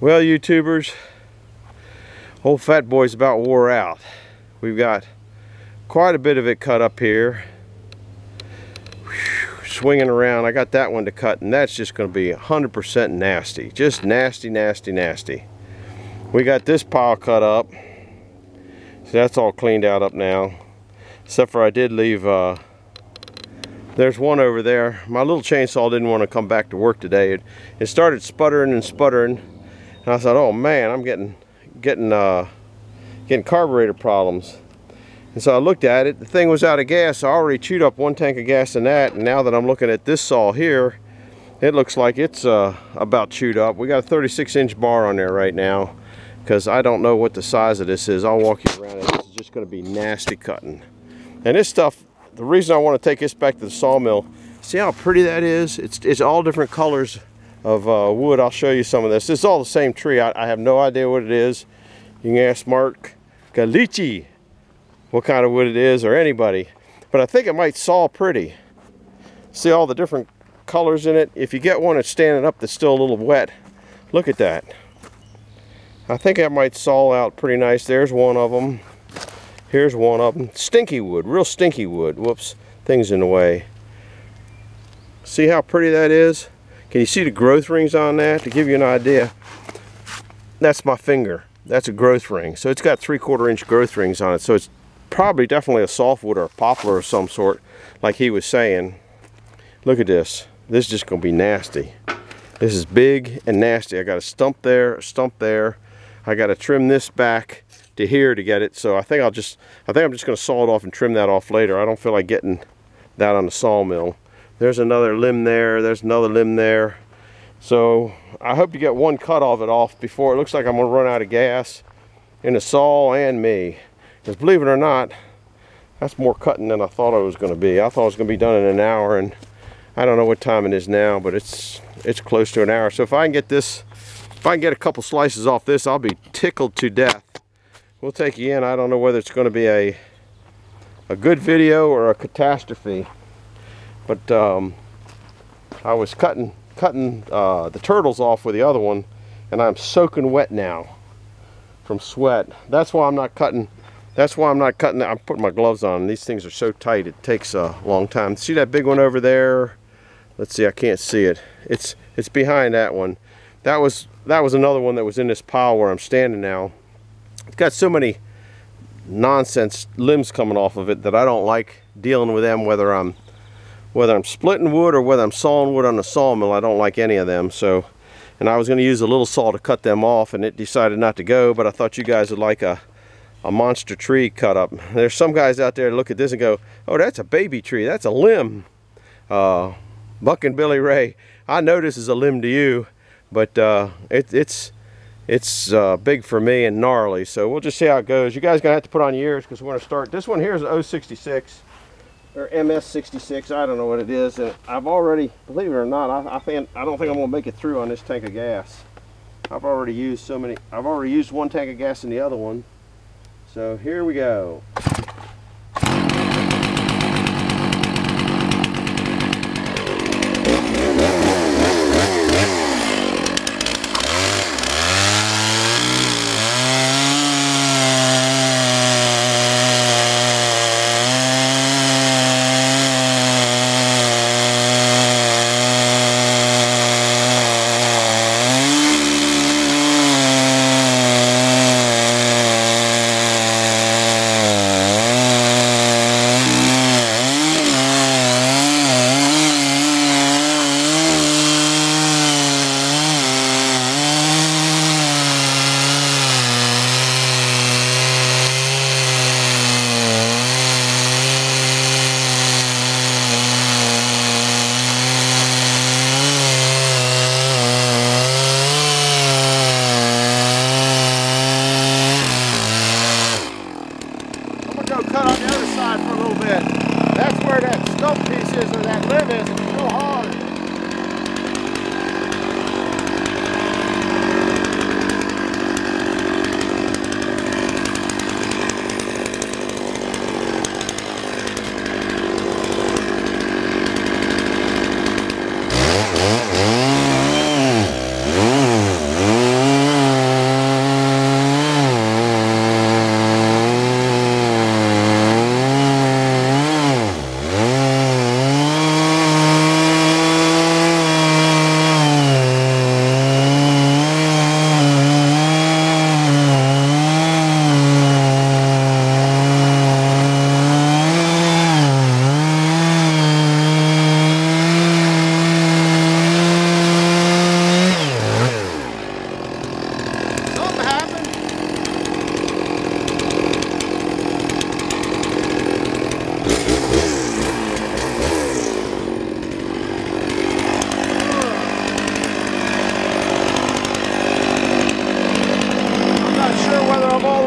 Well, YouTubers, old fat boy's about wore out. We've got quite a bit of it cut up here. Whew, swinging around. I got that one to cut, and that's just going to be 100% nasty. Just nasty, nasty, nasty. We got this pile cut up. So that's all cleaned out up now. Except for I did leave, there's one over there. My little chainsaw didn't want to come back to work today. It started sputtering and sputtering. And I thought, oh man, I'm getting carburetor problems. And so I looked at it. The thing was out of gas. I already chewed up one tank of gas in that. And now that I'm looking at this saw here, it looks like it's about chewed up. We got a 36-inch bar on there right now, because I don't know what the size of this is. I'll walk you around it. This is just going to be nasty cutting. And this stuff, the reason I want to take this back to the sawmill, see how pretty that is? It's all different colors of wood. I'll show you some of this. This is all the same tree. I have no idea what it is. You can ask Mark Galici what kind of wood it is, or anybody. But I think it might saw pretty. See all the different colors in it? If you get one that's standing up that's still a little wet, look at that. I think that might saw out pretty nice. There's one of them. Here's one of them. Stinky wood, real stinky wood. Whoops, things in the way. See how pretty that is? Can you see the growth rings on that? To give you an idea, that's my finger. That's a growth ring. So it's got 3/4 inch growth rings on it. So it's probably definitely a softwood or a poplar of some sort, like he was saying. Look at this. This is just going to be nasty. This is big and nasty. I got a stump there, a stump there. I got to trim this back to here to get it. So I think I'm just going to saw it off and trim that off later. I don't feel like getting that on the sawmill. There's another limb there. There's another limb there. So I hope to get one cut of it off before it looks like I'm going to run out of gas in the saw and me. Because believe it or not, that's more cutting than I thought it was going to be. I thought it was going to be done in an hour, and I don't know what time it is now, but it's close to an hour. So if I can get this, if I can get a couple slices off this, I'll be tickled to death. We'll take you in. I don't know whether it's going to be a good video or a catastrophe. But I was cutting the turtles off with the other one, and I'm soaking wet now from sweat. That's why I'm not cutting. That's why I'm not cutting. I'm putting my gloves on. These things are so tight, it takes a long time. See that big one over there? Let's see, I can't see it. It's behind that one. That was another one that was in this pile where I'm standing now. It's got so many nonsense limbs coming off of it that I don't like dealing with them, whether I'm splitting wood or whether I'm sawing wood on the sawmill. I don't like any of them. So, and I was going to use a little saw to cut them off, and it decided not to go, but I thought you guys would like a monster tree cut up. There's some guys out there that look at this and go, oh, that's a baby tree, that's a limb. Buck and Billy Ray, I know this is a limb to you, but it's big for me and gnarly. So we'll just see how it goes. You guys gonna have to put on your ears, because we're gonna start. This one here is an 066 or MS66. I don't know what it is, and I've already, believe it or not, I don't think I'm gonna make it through on this tank of gas. I've already used one tank of gas in the other one. So here we go.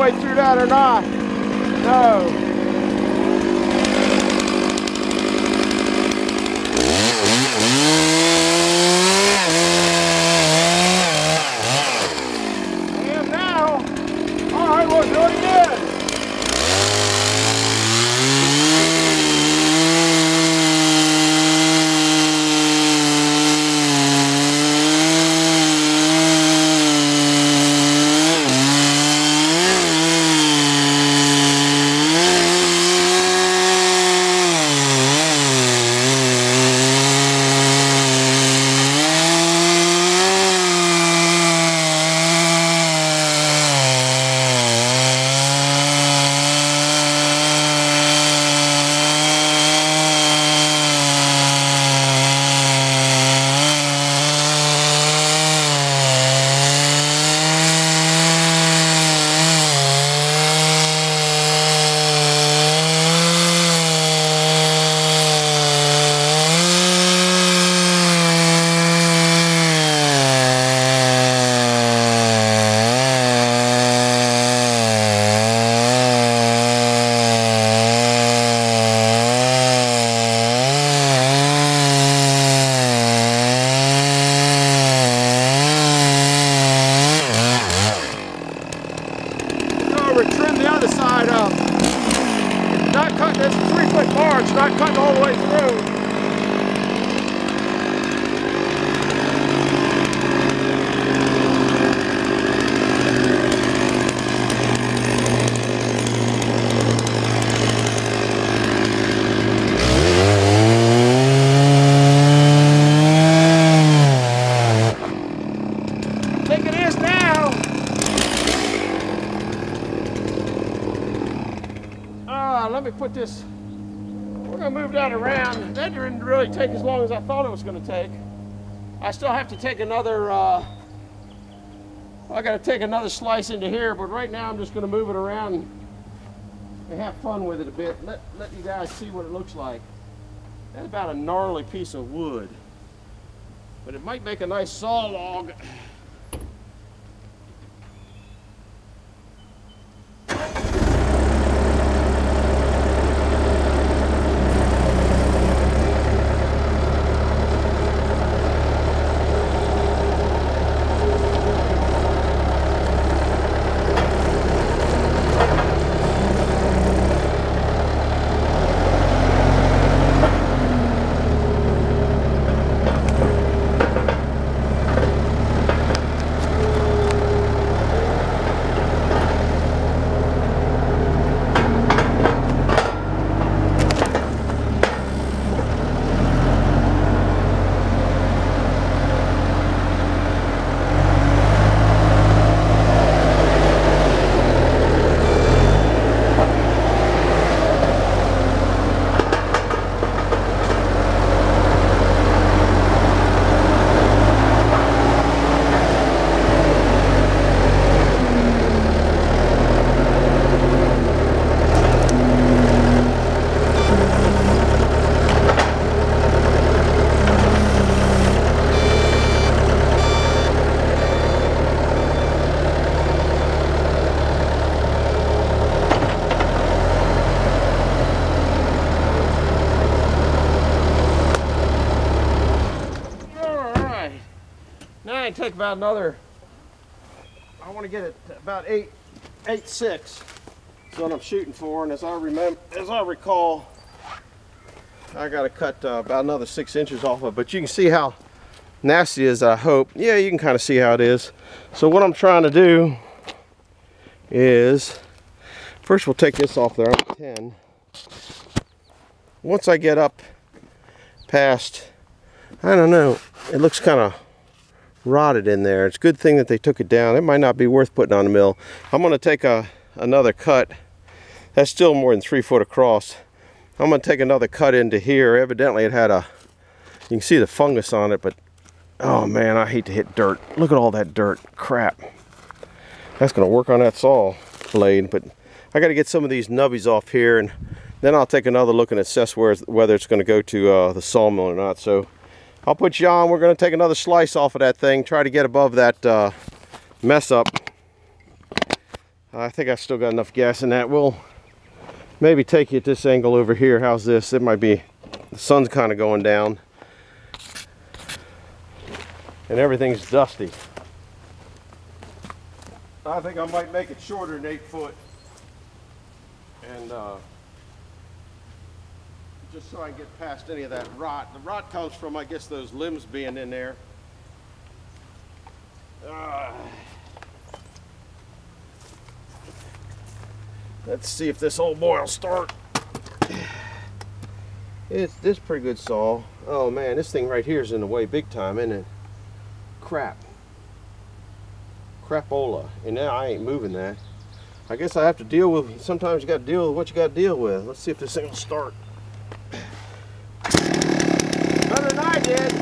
way through that or not. No. And now, all right, we'll do it again. Trim the other side up. It's not cutting, it's a 3-foot bar, it's not cutting all the way through. I think it is now. Let me put this, we're going to move that around. That didn't really take as long as I thought it was going to take. I still have to take another, I got to take another slice into here, but right now I'm just going to move it around and have fun with it a bit. Let you guys see what it looks like. That's about a gnarly piece of wood, but it might make a nice saw log. Now take about another, I want to get it to about 8.6. That's what I'm shooting for, and as I recall, I got to cut about another 6 inches off of it. But you can see how nasty it is, I hope. Yeah, you can kind of see how it is. So what I'm trying to do is, first we'll take this off there on 10. Once I get up past, I don't know, it looks kind of rotted in there. It's a good thing that they took it down. It might not be worth putting on the mill. I'm going to take another cut. That's still more than 3 foot across. I'm going to take another cut into here. Evidently it had a, you can see the fungus on it, but oh man, I hate to hit dirt. Look at all that dirt. Crap. That's going to work on that saw blade, but I got to get some of these nubbies off here, and then I'll take another look and assess whether it's going to go to the sawmill or not. So I'll put you on. We're going to take another slice off of that thing, try to get above that mess up. I think I still got enough gas in that. We'll maybe take you at this angle over here. How's this? It might be, the sun's kind of going down and everything's dusty. I think I might make it shorter than 8 foot, and just so I can get past any of that rot. The rot comes from, I guess, those limbs being in there. Let's see if this old boy will start. It's pretty good saw. Oh man, this thing right here is in the way big time, isn't it? Crap. Crapola. And now I ain't moving that. I guess I have to deal with, sometimes you got to deal with what you got to deal with. Let's see if this thing will start. Better than I did.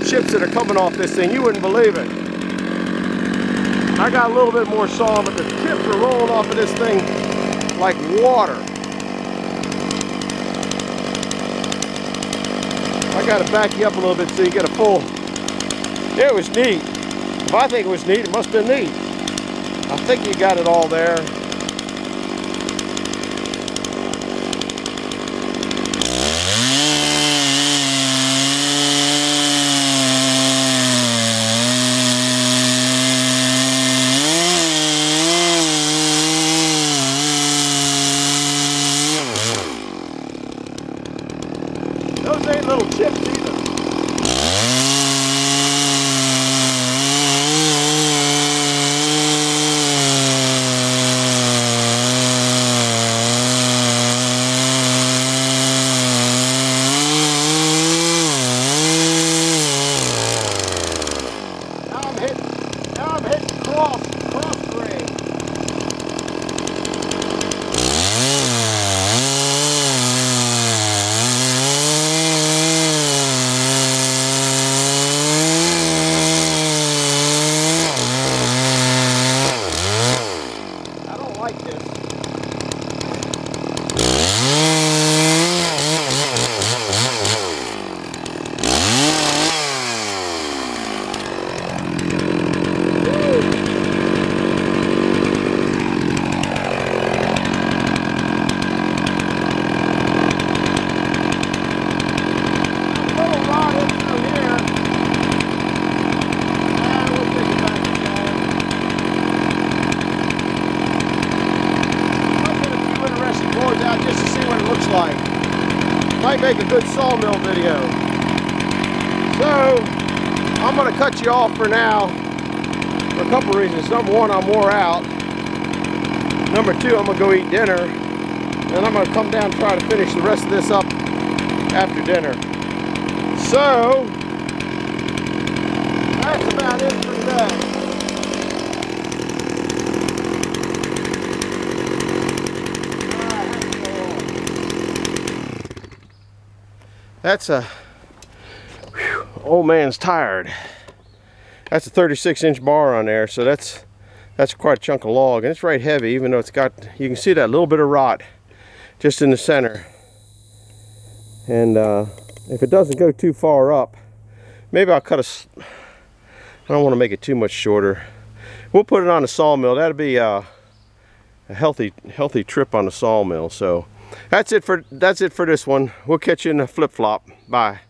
Chips that are coming off this thing, you wouldn't believe it. I got a little bit more saw, but the chips are rolling off of this thing like water. I got to back you up a little bit so you get a full. It was neat. If I think it was neat, it must have been neat. I think you got it all there. Those ain't little chips either. Now I'm hitting cross grain. Out just to see what it looks like. Might make a good sawmill video. So I'm going to cut you off for now for a couple reasons. Number one, I'm wore out. Number two, I'm going to go eat dinner, and I'm going to come down and try to finish the rest of this up after dinner. So that's about it for today. That's a, whew, old man's tired. That's a 36-inch bar on there, so that's quite a chunk of log, and it's right heavy, even though it's got, you can see that little bit of rot just in the center. And if it doesn't go too far up, maybe I'll cut I don't want to make it too much shorter. We'll put it on the sawmill. That'll be a healthy trip on the sawmill. So that's it for this one. We'll catch you in the flip-flop. Bye.